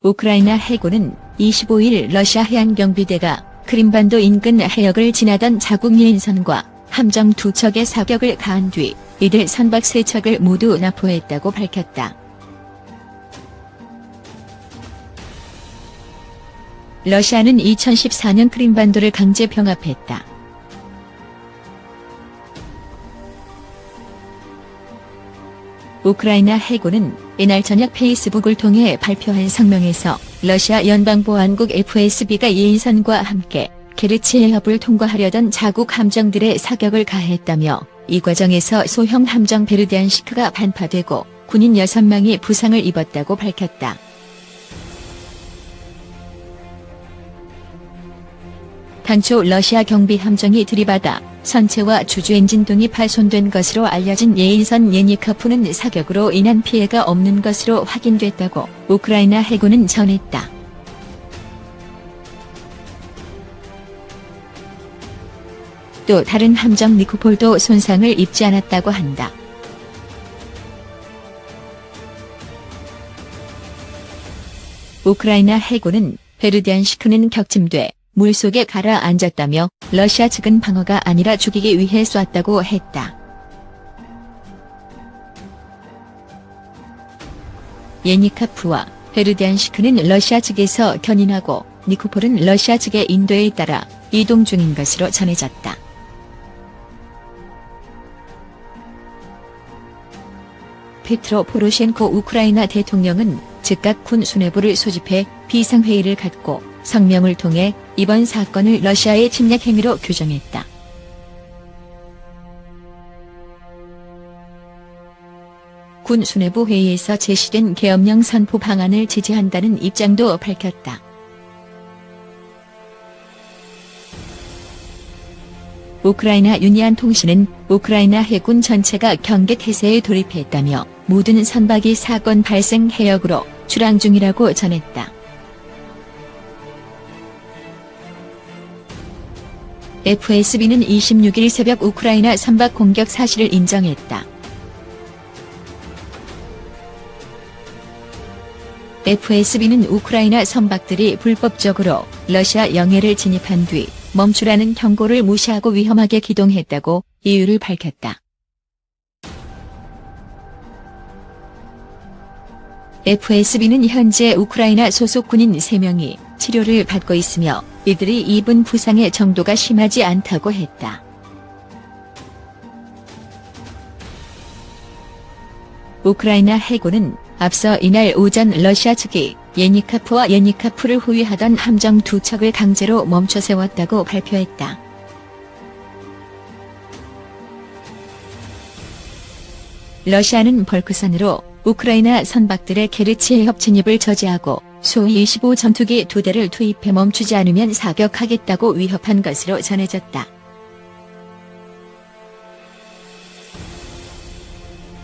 우크라이나 해군은 25일 러시아 해안경비대가 크림반도 인근 해역을 지나던 자국 예인선과 함정 2척에 사격을 가한 뒤 이들 선박 3척을 모두 납포했다고 밝혔다. 러시아는 2014년 크림반도를 강제 병합했다. 우크라이나 해군은 이날 저녁 페이스북을 통해 발표한 성명에서 러시아 연방보안국 FSB가 예인선과 함께 케르치 해협을 통과하려던 자국 함정들의 사격을 가했다며 이 과정에서 소형 함정 베르디안시크가 반파되고 군인 6명이 부상을 입었다고 밝혔다. 당초 러시아 경비 함정이 들이받아 선체와 주주 엔진 등이 파손된 것으로 알려진 예인선 예니카프는 사격으로 인한 피해가 없는 것으로 확인됐다고 우크라이나 해군은 전했다. 또 다른 함정 니코폴도 손상을 입지 않았다고 한다. 우크라이나 해군은 베르디안시크는 격침돼 물속에 가라앉았다며 러시아 측은 방어가 아니라 죽이기 위해 쐈다고 했다. 예니카프와 베르디안시크는 러시아 측에서 견인하고 니코폴은 러시아 측의 인도에 따라 이동 중인 것으로 전해졌다. 페트로 포로셴코 우크라이나 대통령은 즉각 군 수뇌부를 소집해 비상회의를 갖고 성명을 통해 이번 사건을 러시아의 침략 행위로 규정했다. 군 수뇌부 회의에서 제시된 계엄령 선포 방안을 지지한다는 입장도 밝혔다. 우크라이나 유니안 통신은 우크라이나 해군 전체가 경계 태세에 돌입했다며 모든 선박이 사건 발생 해역으로 출항 중이라고 전했다. FSB는 26일 새벽 우크라이나 선박 공격 사실을 인정했다. FSB는 우크라이나 선박들이 불법적으로 러시아 영해를 진입한 뒤 멈추라는 경고를 무시하고 위험하게 기동했다고 이유를 밝혔다. FSB는 현재 우크라이나 소속 군인 3명이 치료를 받고 있으며 이들이 입은 부상의 정도가 심하지 않다고 했다. 우크라이나 해군은 앞서 이날 오전 러시아 측이 예니카프와 예니카프를 호위하던 함정 2척을 강제로 멈춰 세웠다고 발표했다. 러시아는 벌크선으로 우크라이나 선박들의 케르치 해협 진입을 저지하고 수-25 전투기 2대를 투입해 멈추지 않으면 사격하겠다고 위협한 것으로 전해졌다.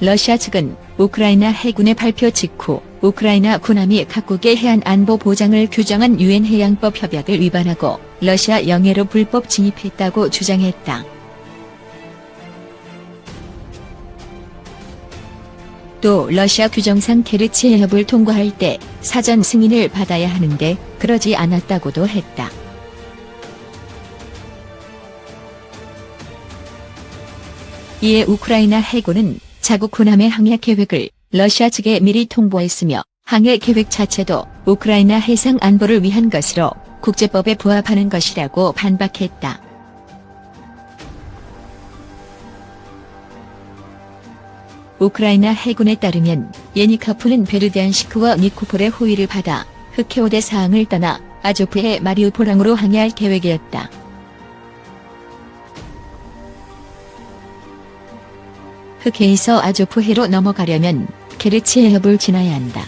러시아 측은 우크라이나 해군의 발표 직후 우크라이나 군함이 각국의 해안 안보 보장을 규정한 유엔 해양법 협약을 위반하고 러시아 영해로 불법 진입했다고 주장했다. 또 러시아 규정상 케르치 해협을 통과할 때 사전 승인을 받아야 하는데 그러지 않았다고도 했다. 이에 우크라이나 해군은 자국 군함의 항해 계획을 러시아 측에 미리 통보했으며 항해 계획 자체도 우크라이나 해상 안보를 위한 것으로 국제법에 부합하는 것이라고 반박했다. 우크라이나 해군에 따르면 예니카프는 베르디안시크와 니코폴의 호위를 받아 흑해오대 사항을 떠나 아조프해 마리우폴항으로 항해할 계획이었다. 흑해에서 아조프해로 넘어가려면 케르치 해협을 지나야 한다.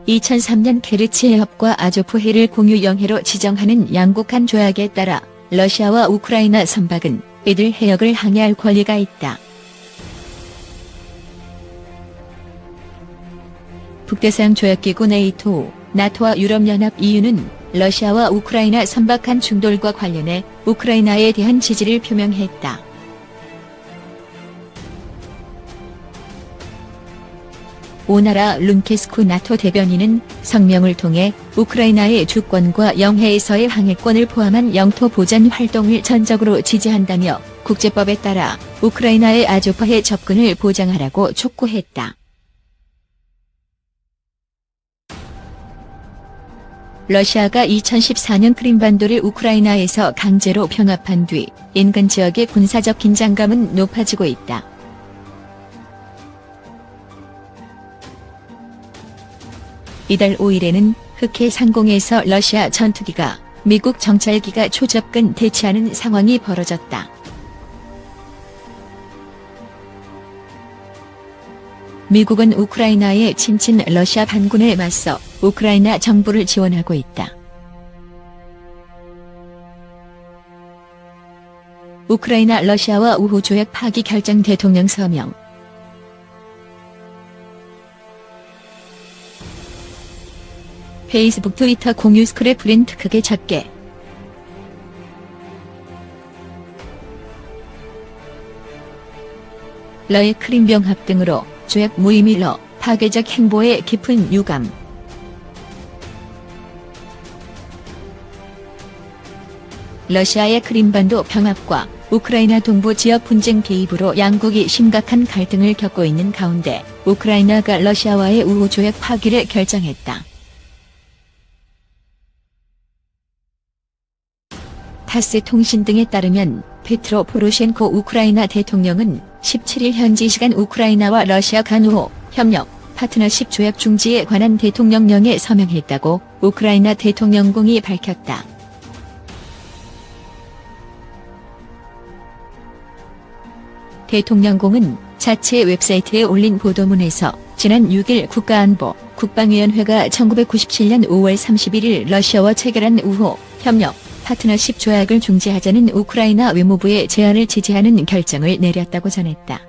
(2003년) 케르치 해협과 아조프해를 공유 영해로 지정하는 양국간 조약에 따라 러시아와 우크라이나 선박은 이들 해역을 항해할 권리가 있다. 북대서양 조약기구 네이토, 나토와 유럽연합 EU는 러시아와 우크라이나 선박 간 충돌과 관련해 우크라이나에 대한 지지를 표명했다. 오나라 룬케스쿠 나토 대변인은 성명을 통해 우크라이나의 주권과 영해에서의 항해권을 포함한 영토 보전 활동을 전적으로 지지한다며 국제법에 따라 우크라이나의 아조파의 접근을 보장하라고 촉구했다. 러시아가 2014년 크림반도를 우크라이나에서 강제로 병합한 뒤 인근 지역의 군사적 긴장감은 높아지고 있다. 이달 5일에는 흑해 상공에서 러시아 전투기가 미국 정찰기가 초접근 대치하는 상황이 벌어졌다. 미국은 우크라이나의 친친 러시아 반군에 맞서 우크라이나 정부를 지원하고 있다. 우크라이나 러시아와 우호 조약 파기 결정 대통령 서명. 페이스북 트위터 공유 스크랩 프린트 크게 작게. 러의 크림병합 등으로 조약 무의미러 파괴적 행보에 깊은 유감. 러시아의 크림반도 병합과 우크라이나 동부 지역 분쟁 개입으로 양국이 심각한 갈등을 겪고 있는 가운데 우크라이나가 러시아와의 우호 조약 파기를 결정했다. 타스 통신 등에 따르면 페트로 포로셴코 우크라이나 대통령은 17일 현지 시간 우크라이나와 러시아 간 우호, 협력, 파트너십 조약 중지에 관한 대통령령에 서명했다고 우크라이나 대통령궁이 밝혔다. 대통령궁은 자체 웹사이트에 올린 보도문에서 지난 6일 국가안보, 국방위원회가 1997년 5월 31일 러시아와 체결한 우호, 협력, 파트너십 조약을 중지하자는 우크라이나 외무부의 제안을 지지하는 결정을 내렸다고 전했다.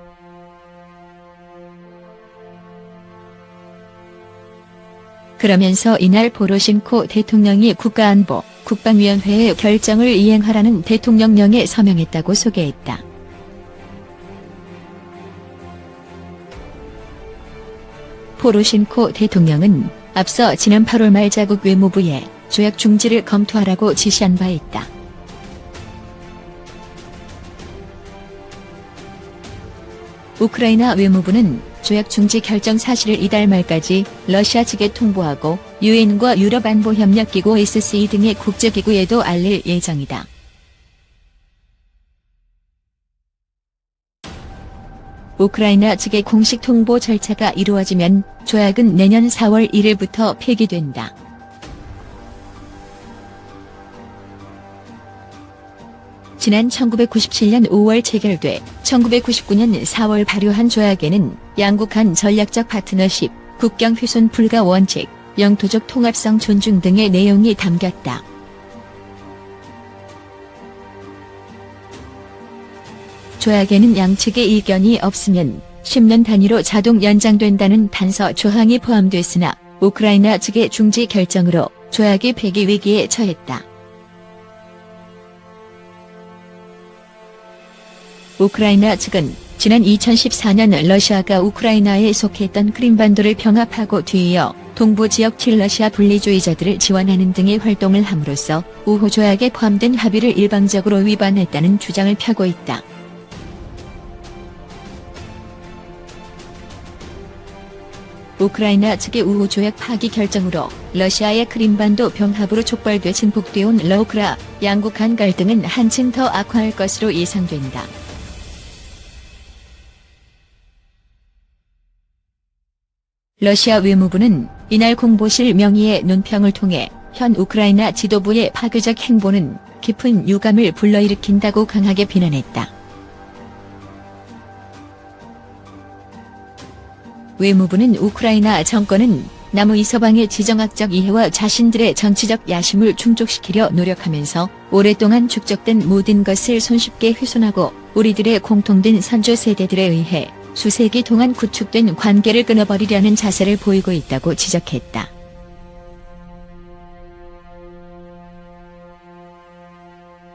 그러면서 이날 포로셴코 대통령이 국가안보, 국방위원회의 결정을 이행하라는 대통령령에 서명했다고 소개했다. 포로셴코 대통령은 앞서 지난 8월 말 자국 외무부에 조약 중지를 검토하라고 지시한 바 있다. 우크라이나 외무부는 조약 중지 결정 사실을 이달 말까지 러시아 측에 통보하고 유엔과 유럽안보협력기구 SCE 등의 국제기구에도 알릴 예정이다. 우크라이나 측의 공식 통보 절차가 이루어지면 조약은 내년 4월 1일부터 폐기된다. 지난 1997년 5월 체결돼 1999년 4월 발효한 조약에는 양국 간 전략적 파트너십, 국경 훼손 불가 원칙, 영토적 통합성 존중 등의 내용이 담겼다. 조약에는 양측의 이견이 없으면 10년 단위로 자동 연장된다는 단서 조항이 포함됐으나 우크라이나 측의 중지 결정으로 조약이 폐기 위기에 처했다. 우크라이나 측은 지난 2014년 러시아가 우크라이나에 속했던 크림반도를 병합하고 뒤이어 동부 지역 친러시아 분리주의자들을 지원하는 등의 활동을 함으로써 우호 조약에 포함된 합의를 일방적으로 위반했다는 주장을 펴고 있다. 우크라이나 측의 우호 조약 파기 결정으로 러시아의 크림반도 병합으로 촉발돼 증폭되온 러우크라 양국 간 갈등은 한층 더 악화할 것으로 예상된다. 러시아 외무부는 이날 공보실 명의의 논평을 통해 현 우크라이나 지도부의 파괴적 행보는 깊은 유감을 불러일으킨다고 강하게 비난했다. 외무부는 우크라이나 정권은 남의 서방의 지정학적 이해와 자신들의 정치적 야심을 충족시키려 노력하면서 오랫동안 축적된 모든 것을 손쉽게 훼손하고 우리들의 공통된 선조 세대들에 의해 수세기 동안 구축된 관계를 끊어버리려는 자세를 보이고 있다고 지적했다.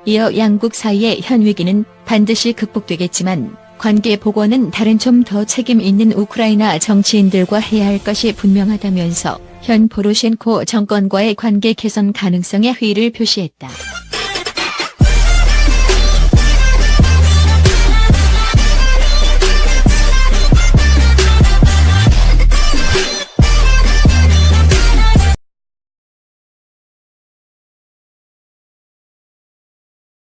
이어 양국 사이의 현 위기는 반드시 극복되겠지만 관계 복원은 다른 좀 더 책임 있는 우크라이나 정치인들과 해야 할 것이 분명하다면서 현 포로셴코 정권과의 관계 개선 가능성에 회의를 표시했다.